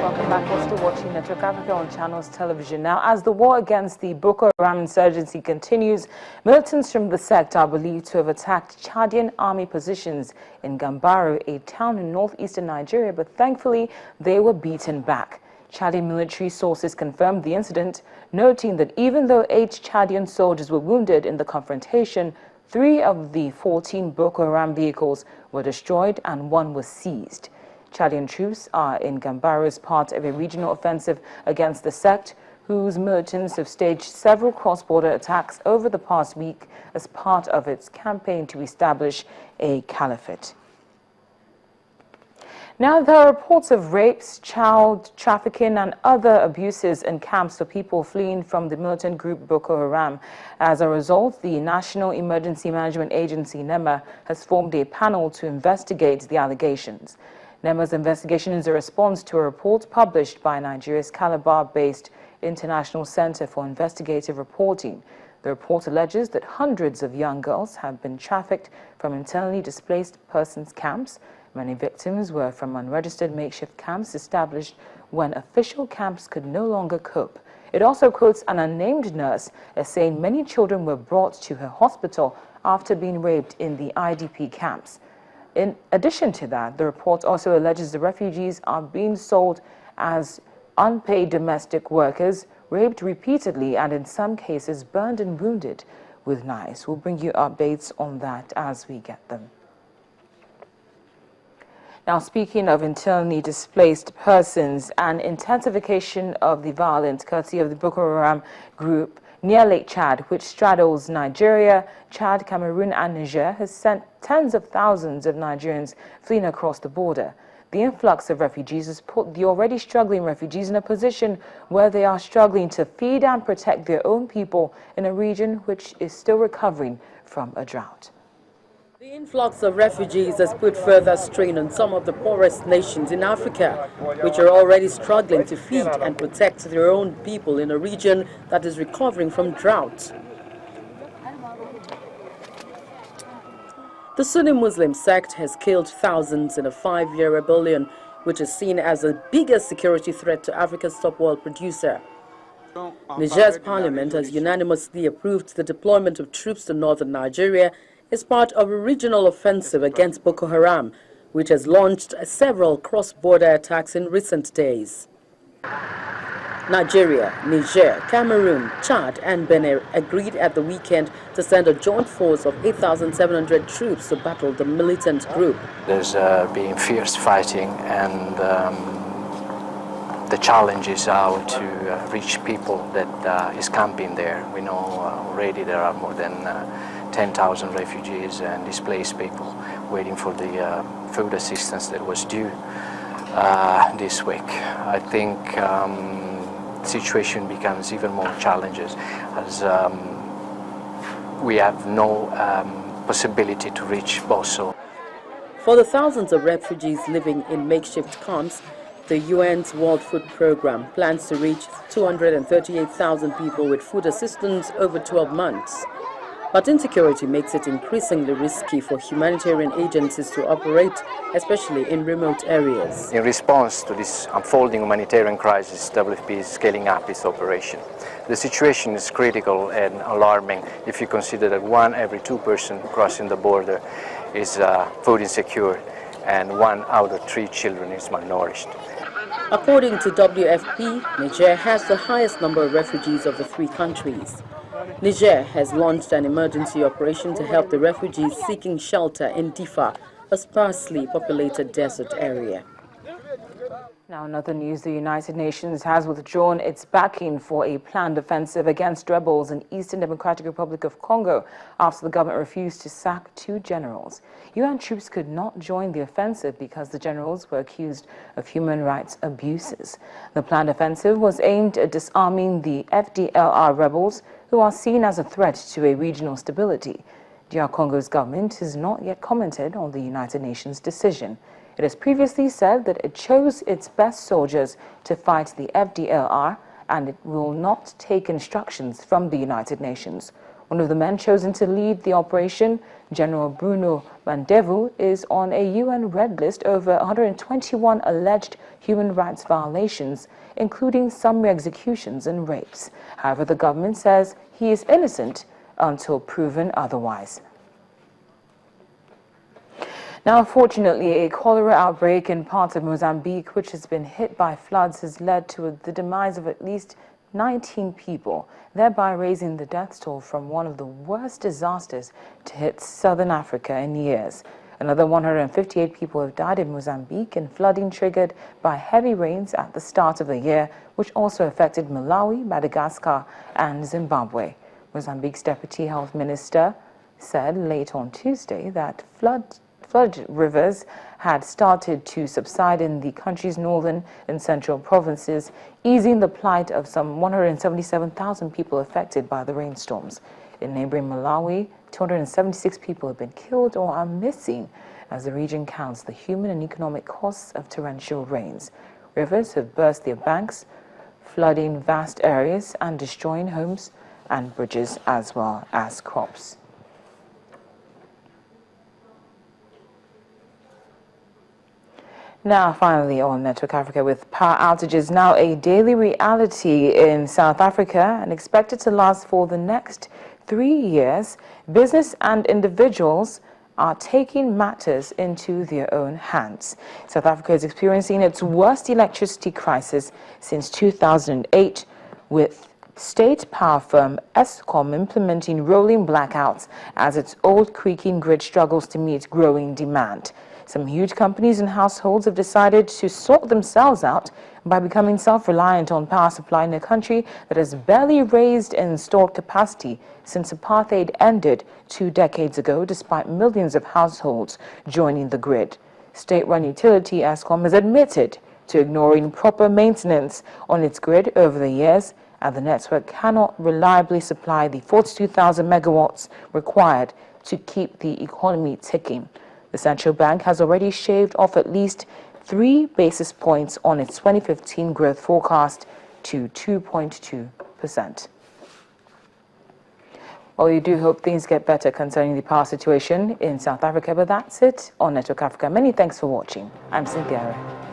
Welcome back. You're still watching Network Africa on Channels Television. Now, as the war against the Boko Haram insurgency continues, militants from the sect are believed to have attacked Chadian army positions in Gambaro, a town in northeastern Nigeria, but thankfully they were beaten back. Chadian military sources confirmed the incident, noting that even though 8 Chadian soldiers were wounded in the confrontation, 3 of the 14 Boko Haram vehicles were destroyed and 1 was seized. Chadian troops are in Gambaro as part of a regional offensive against the sect, whose militants have staged several cross-border attacks over the past week as part of its campaign to establish a caliphate. Now, there are reports of rapes, child trafficking and other abuses in camps for people fleeing from the militant group Boko Haram. As a result, the National Emergency Management Agency, NEMA, has formed a panel to investigate the allegations. NEMA's investigation is a response to a report published by Nigeria's Calabar-based International Center for Investigative Reporting. The report alleges that hundreds of young girls have been trafficked from internally displaced persons camps. Many victims were from unregistered makeshift camps established when official camps could no longer cope. It also quotes an unnamed nurse as saying many children were brought to her hospital after being raped in the IDP camps. In addition to that, the report also alleges the refugees are being sold as unpaid domestic workers, raped repeatedly, and in some cases burned and wounded with knives. We'll bring you updates on that as we get them. Now, speaking of internally displaced persons, an intensification of the violence courtesy of the Boko Haram group near Lake Chad, which straddles Nigeria, Chad, Cameroon and Niger, has sent tens of thousands of Nigerians fleeing across the border. The influx of refugees has put the already struggling refugees in a position where they are struggling to feed and protect their own people in a region which is still recovering from a drought. The influx of refugees has put further strain on some of the poorest nations in Africa, which are already struggling to feed and protect their own people in a region that is recovering from drought. The Sunni Muslim sect has killed thousands in a 5-year rebellion, which is seen as the biggest security threat to Africa's top oil producer. Niger's parliament has unanimously approved the deployment of troops to northern Nigeria as part of a regional offensive against Boko Haram, which has launched several cross-border attacks in recent days. Nigeria, Niger, Cameroon, Chad and Benin agreed at the weekend to send a joint force of 8,700 troops to battle the militant group. There's been fierce fighting, and the challenge is how to reach people that is camping there. We know already there are more than 10,000 refugees and displaced people waiting for the food assistance that was due this week. I think the situation becomes even more challenging as we have no possibility to reach Boso. For the thousands of refugees living in makeshift camps, the UN's World Food Programme plans to reach 238,000 people with food assistance over 12 months. But insecurity makes it increasingly risky for humanitarian agencies to operate, especially in remote areas. In response to this unfolding humanitarian crisis, WFP is scaling up its operation. The situation is critical and alarming if you consider that 1 every 2 persons crossing the border is food insecure and 1 out of 3 children is malnourished. According to WFP, Niger has the highest number of refugees of the 3 countries. Niger has launched an emergency operation to help the refugees seeking shelter in Difa, a sparsely populated desert area. Now, in other news, the United Nations has withdrawn its backing for a planned offensive against rebels in Eastern Democratic Republic of Congo after the government refused to sack 2 generals. UN troops could not join the offensive because the generals were accused of human rights abuses. The planned offensive was aimed at disarming the FDLR rebels, who are seen as a threat to a regional stability. DR Congo's government has not yet commented on the United Nations decision. It has previously said that it chose its best soldiers to fight the FDLR and it will not take instructions from the United Nations. One of the men chosen to lead the operation, General Bruno Mandevu, is on a UN red list over 121 alleged human rights violations, including summary executions and rapes. However, the government says he is innocent until proven otherwise. Now, unfortunately, a cholera outbreak in parts of Mozambique, which has been hit by floods, has led to the demise of at least 19 people, thereby raising the death toll from one of the worst disasters to hit southern Africa in years. Another 158 people have died in Mozambique in flooding triggered by heavy rains at the start of the year, which also affected Malawi, Madagascar, and Zimbabwe. Mozambique's Deputy Health Minister said late on Tuesday that flood rivers had started to subside in the country's northern and central provinces, easing the plight of some 177,000 people affected by the rainstorms. In neighboring Malawi, 276 people have been killed or are missing as the region counts the human and economic costs of torrential rains. Rivers have burst their banks, flooding vast areas and destroying homes and bridges as well as crops. Now, finally, on Network Africa, with power outages now a daily reality in South Africa and expected to last for the next 3 years, business and individuals are taking matters into their own hands. South Africa is experiencing its worst electricity crisis since 2008, with state power firm Eskom implementing rolling blackouts as its old creaking grid struggles to meet growing demand. Some huge companies and households have decided to sort themselves out by becoming self-reliant on power supply in a country that has barely raised installed capacity since apartheid ended 2 decades ago, despite millions of households joining the grid. State-run utility Eskom has admitted to ignoring proper maintenance on its grid over the years, and the network cannot reliably supply the 42,000 megawatts required to keep the economy ticking. The central bank has already shaved off at least 3 basis points on its 2015 growth forecast to 2.2%. Well, we do hope things get better concerning the power situation in South Africa, but that's it on Network Africa. Many thanks for watching. I'm Cynthia.